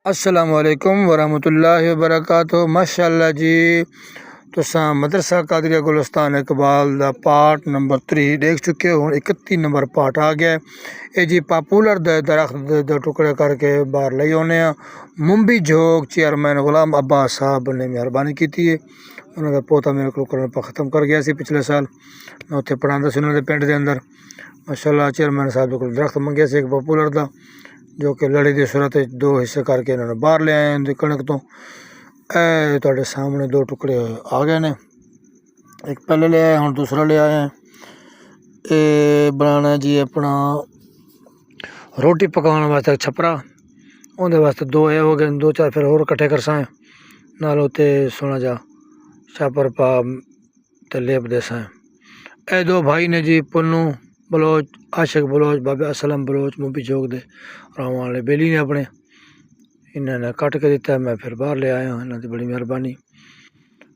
السلام علیکم ورحمۃ اللہ وبرکاتہ۔ ماشاءاللہ جی تساں مدرسہ قادریہ گلستان اقبال دا پارٹ نمبر 3 دیکھ چکے ہو۔ 31 نمبر پارٹ آ گیا ہے۔ اے جی پاپولر دے درخت دے ٹکڑے کر کے باہر لے آنے ہیں۔ ممبی جھوک چیئرمین غلام عباس صاحب نے مہربانی کی ہے۔ انہوں نے پوتا میرے کو قرآن پاک ختم کر گیا سی پچھلے سال، میں اتنے پڑھاتا سی انہوں نے پنڈ دے اندر۔ ماشاءاللہ چیئرمین صاحب کو درخت منگیا سی ایک پاپولر دا، جو کہ لڑی دی صورت 2 حصے کر کے انہوں نے باہر لے آئے ہیں کنک تو۔ اے تواڈے سامنے 2 ٹکڑے آ گئے نے، ایک پہلے لے آئے ہوں دوسرا لے آئے ہیں۔ اے بنانا جی اپنا روٹی پکانے واسطے چھپرا، اندر واسطے 2 اے ہو گئے، 2-4 پھر اور کٹھے کر سائیں نال تے سونا جا چھاپر پا تے لیپ دے سائیں۔ اے 2 بھائی نے جی پنو بلوچ، عاشق بلوچ، بابا اسلم بلوچ ممبی جھوک دے رہنے والے بیلی نے اپنے، انہوں نے کٹ کے دیتا ہے، میں پھر باہر لے آیا ہوں، انہوں نے بڑی مہربانی۔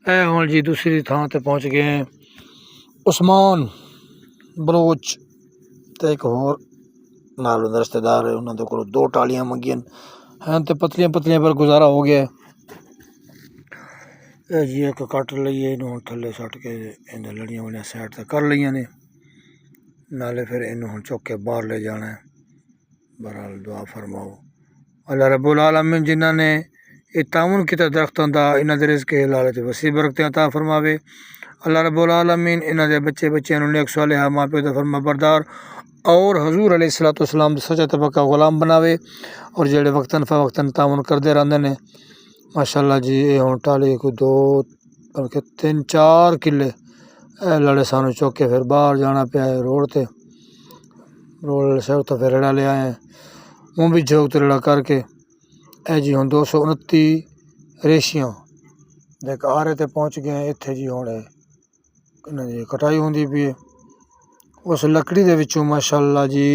اے ہوں جی دوسری تھان تے پہنچ گئے ہیں عثمان بلوچ تے ایک اور نال رشتہ دار ہے، انہوں نے کو 2 ٹالیاں منگیاں ہیں تے پتلیاں پتلیاں پر گزارا ہو گیا ہے۔ اے جی ایک کٹ لئیے انہوں تھلے سٹ کے انہیں لڑیاں والیاں سائڈ تے کر لئیاں نے، نالے پھر انہوں چک کے باہر لے جانا ہے۔ بہرحال دعا فرماؤ اللہ رب العالمین جنہاں نے یہ تعاون کیتا درختوں دا، انہاں دے رزق حلال تے وسیع برکتیں عطا فرماوے۔ اللہ رب العالمین انہاں دے بچے بچیاں نوں نیک صالح ماں پیو دا فرما بردار اور حضور علیہ السلام دے سچا تے پکا غلام بناوے، اور جڑے وقتاً فوقتاً تعاون کردے رہندے نے۔ ماشاءاللہ جی اے ہن ٹالی کو 2 بلکہ 3-4 کلے اے لڑے سانو چوک کے پھر باہر جانا پیا ہے روڈ تے، روڈ سے تو پھر ریڑا لے آئے ہیں ممبی جھوک تے ریڑا کر کے۔ اے جی ہن 229 ریشیاں دیکھ آرے تے پہنچ گئے ہیں۔ اتھے جی ہن انہاں دی کٹائی ہوندی پئی ہے۔ اس لکڑی دے وچوں ماشاءاللہ جی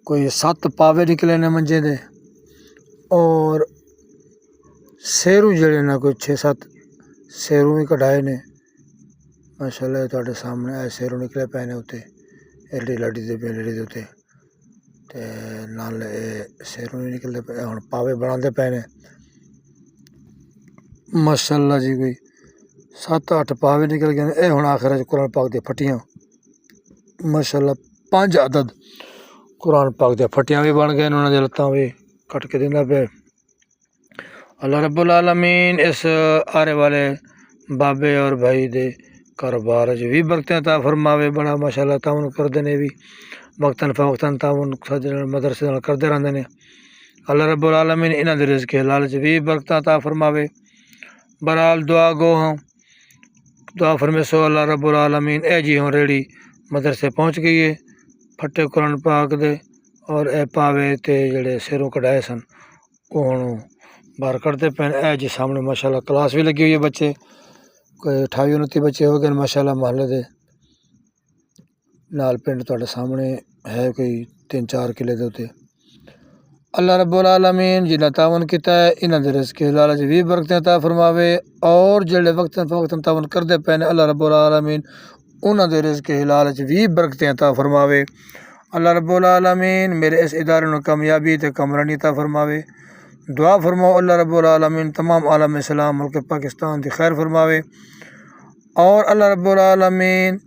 کوئی 7 پاوے نکلے نے منجے دے، اور سیرو جڑے نے کوئی 6-7 سیرو بھی کٹائے نے۔ ماشاءاللہ تواڈے سامنے اے سیرو نکلے پے نے اتنے ایڈی لڑی دے بیلڑی دے اتنے، تے نال سیرو نہیں نکلتے پے، ہن پاوے بناندے پے نے۔ ماشاءاللہ جی کوئی 7-8 پاوے نکل گئے نے۔ اے ہن آخر قرآن پاک دی پھٹیاں، ماشاءاللہ 5 عدد قرآن پاک دی پھٹیاں بھی بن گئے، انہاں دی لتاں بھی کٹ کے دیندا پیا۔ اللہ رب العالمین اس آرے والے بابے اور بھائی دے کاروبار بھی برکتیں عطا فرماوے۔ بڑا ماشاءاللہ تعاون کردے نے، بھی وقتاً فوقتاً تعاون مدرسے نال کردے رہندے نے۔ اللہ رب العالمین انہاں دے رزق حلال وچ بھی برکتاں عطا فرماوے۔ بہرحال دعا گو ہاں، دعا فرمے سو اللہ رب العالمین۔ اے جی ہوں ریڑی مدرسے پہنچ گئی ہے پھٹے قرآن پاک دے، اور اے پاوے تے جڑے سیروں کڈائے سن وہ ہن باہر کڈتے پے۔ اے جی سامنے ماشاءاللہ کلاس بھی لگی ہوئی ہے، بچے کوئی 28-29 بچے ہو گئے ماشاءاللہ محلے دے نال۔ پنڈ تواڈے سامنے ہے کوئی 3-4 کلے دے اتنے۔ اللہ رب العالمین جنہاں تعاون کیتا ہے انہاں دے رزق حلال وچ بھی برکتیں عطا فرماوے، اور جڑے وقتاً فوقتاً تعاون کردے پے نے اللہ رب العالمین انہاں دے رزق حلال وچ بھی برکتیں عطا فرماوے۔ اللہ رب العالمین میرے اس ادارے نوں کامیابی تے کامرانی عطا فرماوے۔ دعا فرماؤ اللہ رب العالمین تمام عالم اسلام ملک پاکستان دی خیر فرماوے، اور اللہ رب العالمین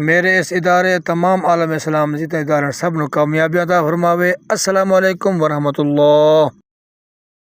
میرے اس ادارے تمام عالم اسلام جتنے ادارے سب نو کامیابی عطا فرماوے۔ السلام علیکم ورحمۃ اللہ۔